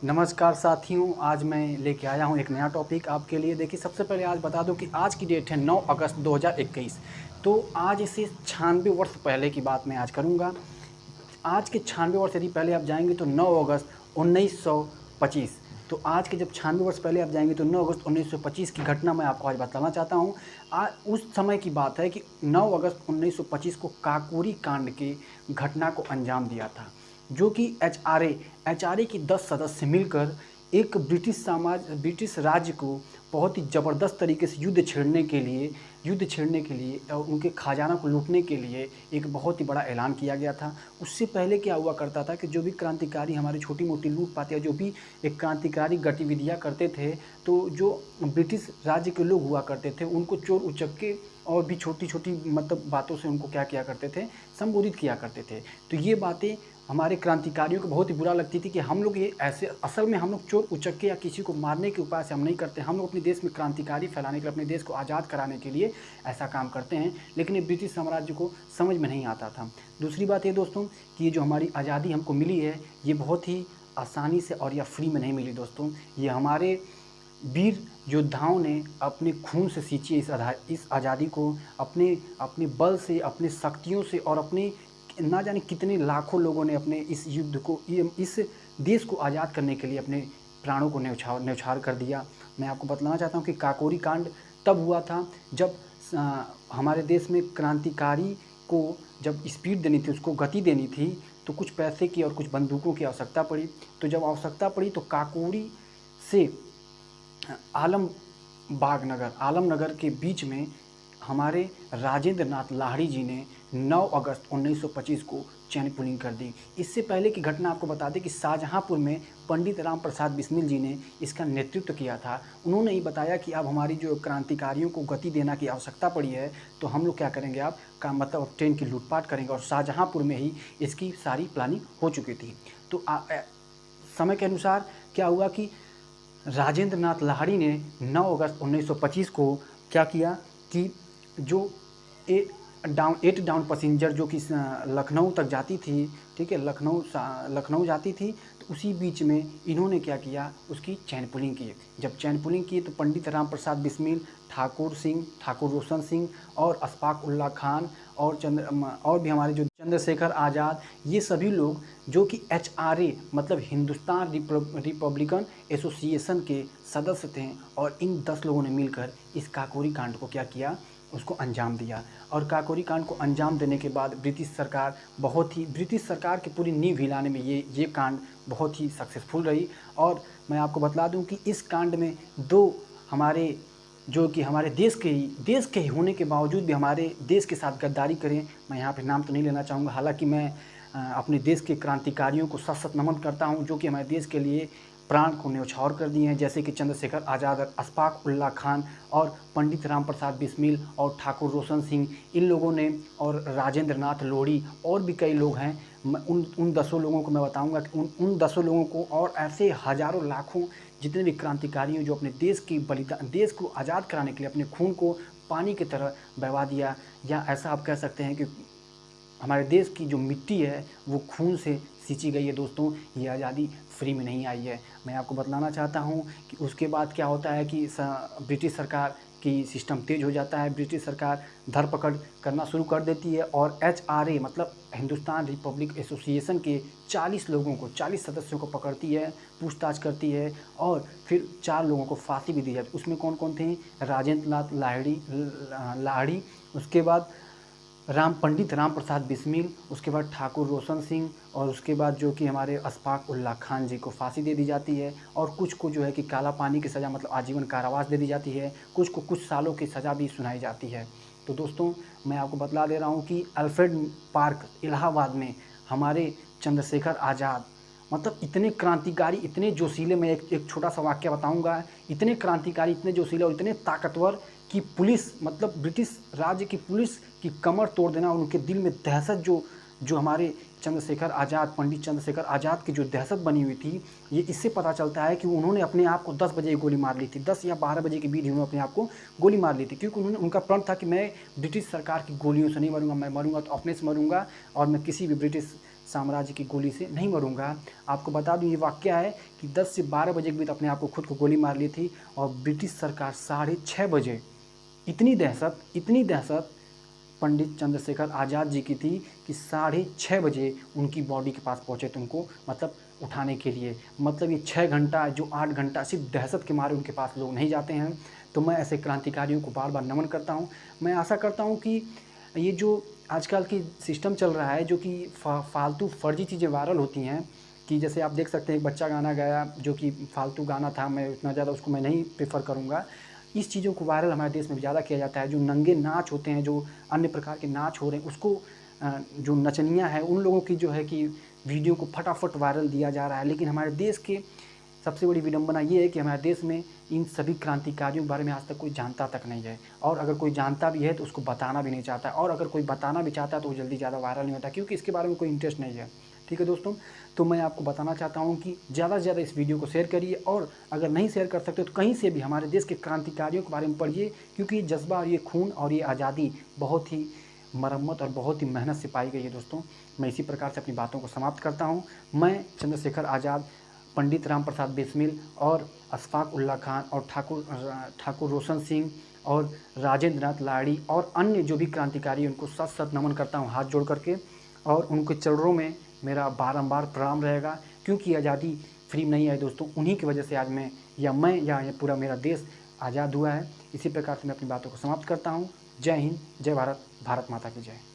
नमस्कार साथियों, आज मैं लेके आया हूँ एक नया टॉपिक आपके लिए। देखिए, सबसे पहले आज बता दूँ कि आज की डेट है 9 अगस्त 2021। तो आज से 96 वर्ष पहले की बात मैं आज करूँगा। आज के 96 वर्ष यदि पहले आप जाएँगे तो 9 अगस्त 1925। तो आज के जब 96 वर्ष पहले आप जाएँगे तो 9 अगस्त 1925 की घटना मैं आपको आज बताना चाहता हूँ। उस समय की बात है कि 9 अगस्त 1925 को काकोरी कांड की घटना को अंजाम दिया था, जो कि एचआरए की 10 सदस्य मिलकर एक ब्रिटिश राज्य को बहुत ही ज़बरदस्त तरीके से युद्ध छेड़ने के लिए और उनके खजाना को लूटने के लिए एक बहुत ही बड़ा ऐलान किया गया था। उससे पहले क्या हुआ करता था कि जो भी क्रांतिकारी हमारी छोटी-मोटी लूट-पाट या जो भी एक क्रांतिकारी गतिविधियाँ करते थे, तो जो ब्रिटिश राज्य के लोग हुआ करते थे, उनको चोर-उचक्के और भी छोटी-छोटी मतलब बातों से उनको क्या किया करते थे, संबोधित किया करते थे। तो ये बातें हमारे क्रांतिकारियों को बहुत ही बुरा लगती थी कि हम लोग ये ऐसे असल में हम लोग चोर-उचक्के या किसी को मारने के उपाय से हम नहीं करते। हम लोग अपने देश में क्रांतिकारी फैलाने के लिए, अपने देश को आज़ाद कराने के लिए ऐसा काम करते हैं, लेकिन ये ब्रिटिश साम्राज्य को समझ में नहीं आता था। दूसरी बात ये दोस्तों कि ये जो हमारी आज़ादी हमको मिली है, ये बहुत ही आसानी से और या फ्री में नहीं मिली दोस्तों। ये हमारे वीर योद्धाओं ने अपने खून से सींची इस आज़ादी को, अपने अपने बल से, अपने शक्तियों से और अपने ना जाने कितने लाखों लोगों ने अपने इस युद्ध को इस देश को आज़ाद करने के लिए अपने प्राणों को न्यौछावर कर दिया। मैं आपको बतलाना चाहता हूँ कि काकोरी कांड तब हुआ था जब हमारे देश में क्रांतिकारी को जब स्पीड देनी थी, उसको गति देनी थी, तो कुछ पैसे की और कुछ बंदूकों की आवश्यकता पड़ी। तो जब आवश्यकता पड़ी तो काकोरी से आलमनगर के बीच में हमारे राजेंद्र नाथ लाहिड़ी जी ने 9 अगस्त 1925 को चैन पुलिंग कर दी। इससे पहले की घटना आपको बता दें कि शाहजहाँपुर में पंडित राम प्रसाद बिस्मिल जी ने इसका नेतृत्व किया था। उन्होंने ही बताया कि अब हमारी जो क्रांतिकारियों को गति देना की आवश्यकता पड़ी है, तो हम लोग क्या करेंगे, आप का मतलब ट्रेन की लूटपाट करेंगे, और शाहजहाँपुर में ही इसकी सारी प्लानिंग हो चुकी थी। तो समय के अनुसार क्या हुआ कि राजेंद्र नाथ लाहिड़ी ने 9 अगस्त 1925 को क्या किया कि जो ए एट डाउन पैसेंजर जो कि लखनऊ तक जाती थी, ठीक है, लखनऊ जाती थी, तो उसी बीच में इन्होंने क्या किया, उसकी चैन पुलिंग की। जब चैन पुलिंग की तो पंडित राम प्रसाद बिस्मिल, ठाकुर रोशन सिंह और अशफाक उल्ला खान और भी हमारे जो चंद्रशेखर आज़ाद, ये सभी लोग जो कि एचआरए मतलब हिंदुस्तान रिपब्लिकन एसोसिएशन के सदस्य थे, और इन 10 लोगों ने मिलकर इस काकोरी कांड को क्या किया, उसको अंजाम दिया। और काकोरी कांड को अंजाम देने के बाद ब्रिटिश सरकार की पूरी नींव हिलाने में ये कांड बहुत ही सक्सेसफुल रही। और मैं आपको बतला दूं कि इस कांड में दो हमारे जो कि हमारे देश के ही होने के बावजूद भी हमारे देश के साथ गद्दारी करें, मैं यहाँ पे नाम तो नहीं लेना चाहूँगा, हालांकि मैं अपने देश के क्रांतिकारियों को सत नमन करता हूँ, जो कि हमारे देश के लिए प्राण को न्यौछावर कर दिए हैं, जैसे कि चंद्रशेखर आज़ाद, अशफाक उल्ला खान और पंडित राम प्रसाद बिस्मिल और ठाकुर रोशन सिंह, इन लोगों ने, और राजेंद्र नाथ लोढ़ी और भी कई लोग हैं। उन 10 लोगों को मैं बताऊंगा कि उन 10 लोगों को और ऐसे हज़ारों लाखों जितने भी क्रांतिकारी हैं जो अपने देश को आज़ाद कराने के लिए अपने खून को पानी की तरह बहा दिया, या ऐसा आप कह सकते हैं कि हमारे देश की जो मिट्टी है वो खून से सींची गई है दोस्तों। ये आज़ादी फ्री में नहीं आई है। मैं आपको बतलाना चाहता हूँ कि उसके बाद क्या होता है कि ब्रिटिश सरकार की सिस्टम तेज़ हो जाता है, ब्रिटिश सरकार धरपकड़ करना शुरू कर देती है, और एचआरए मतलब हिंदुस्तान रिपब्लिक एसोसिएशन के 40 सदस्यों को पकड़ती है, पूछताछ करती है, और फिर 4 लोगों को फांसी भी दी जाती है। उसमें कौन कौन थे? राजेंद्र नाथ लाहिड़ी, उसके बाद पंडित राम प्रसाद बिस्मिल, उसके बाद ठाकुर रोशन सिंह, और उसके बाद जो कि हमारे अशफाक उल्ला खान जी को फांसी दे दी जाती है, और कुछ को जो है कि काला पानी की सज़ा मतलब आजीवन कारावास दे दी जाती है, कुछ को कुछ सालों की सज़ा भी सुनाई जाती है। तो दोस्तों, मैं आपको बतला दे रहा हूँ कि अल्फ्रेड पार्क इलाहाबाद में हमारे चंद्रशेखर आज़ाद मतलब इतने क्रांतिकारी, इतने जोशीले, मैं एक छोटा सा वाक्य बताऊंगा, इतने क्रांतिकारी, इतने जोशीले और इतने ताकतवर कि पुलिस मतलब ब्रिटिश राज्य की पुलिस की कमर तोड़ देना, और उनके दिल में दहशत जो हमारे पंडित चंद्रशेखर आज़ाद की जो दहशत बनी हुई थी, ये इससे पता चलता है कि उन्होंने अपने आप को 10 बजे गोली मार ली थी। 10 या 12 बजे के बीच उन्होंने अपने आप को गोली मार ली थी, क्योंकि उनका प्रण था कि मैं ब्रिटिश सरकार की गोलियों से नहीं मरूंगा, मैं मरूंगा तो अपने से मरूंगा, और मैं किसी भी ब्रिटिश साम्राज्य की गोली से नहीं मरूंगा। आपको बता दूं ये वाक़या है कि 10 से 12 बजे के बीच अपने आप को खुद को गोली मार ली थी और ब्रिटिश सरकार 6:30 बजे, इतनी दहशत पंडित चंद्रशेखर आज़ाद जी की थी कि 6:30 बजे उनकी बॉडी के पास पहुँचे थे, उनको मतलब उठाने के लिए। मतलब ये 6 घंटा जो 8 घंटा सिर्फ दहशत के मारे उनके पास लोग नहीं जाते हैं। तो मैं ऐसे क्रांतिकारियों को बार बार नमन करता हूँ। मैं आशा करता हूँ कि ये जो आजकल की सिस्टम चल रहा है, जो कि फालतू फर्जी चीज़ें वायरल होती हैं, कि जैसे आप देख सकते हैं एक बच्चा गाना गाया जो कि फालतू गाना था, मैं उतना ज़्यादा उसको मैं नहीं प्रेफर करूँगा। इस चीज़ों को वायरल हमारे देश में ज़्यादा किया जाता है। जो नंगे नाच होते हैं, जो अन्य प्रकार के नाच हो रहे हैं, उसको जो नचनियाँ हैं उन लोगों की जो है कि वीडियो को फटाफट वायरल दिया जा रहा है। लेकिन हमारे देश के सबसे बड़ी विडंबना ये है कि हमारे देश में इन सभी क्रांतिकारियों के बारे में आज तक कोई जानता तक नहीं है, और अगर कोई जानता भी है तो उसको बताना भी नहीं चाहता है, और अगर कोई बताना भी चाहता है तो वो जल्दी ज़्यादा वायरल नहीं होता क्योंकि इसके बारे में कोई इंटरेस्ट नहीं है। ठीक है दोस्तों, तो मैं आपको बताना चाहता हूँ कि ज़्यादा से ज़्यादा इस वीडियो को शेयर करिए, और अगर नहीं शेयर कर सकते तो कहीं से भी हमारे देश के क्रांतिकारियों के बारे में पढ़िए, क्योंकि ये जज्बा और ये खून और ये आज़ादी बहुत ही मरम्मत और बहुत ही मेहनत से पाई गई है। दोस्तों, मैं इसी प्रकार से अपनी बातों को समाप्त करता हूँ। मैं चंद्रशेखर आज़ाद, पंडित राम प्रसाद बिस्मिल और अशफाक उल्लाह खान और ठाकुर रोशन सिंह और राजेंद्र नाथ लाहिड़ी और अन्य जो भी क्रांतिकारी उनको सत सत नमन करता हूँ हाथ जोड़ करके, और उनके चरणों में मेरा बारंबार प्रणाम रहेगा, क्योंकि आज़ादी फ्री नहीं आई दोस्तों, उन्हीं की वजह से आज मैं या ये पूरा मेरा देश आज़ाद हुआ है। इसी प्रकार से मैं अपनी बातों को समाप्त करता हूँ। जय हिंद, जय भारत, भारत माता की जय।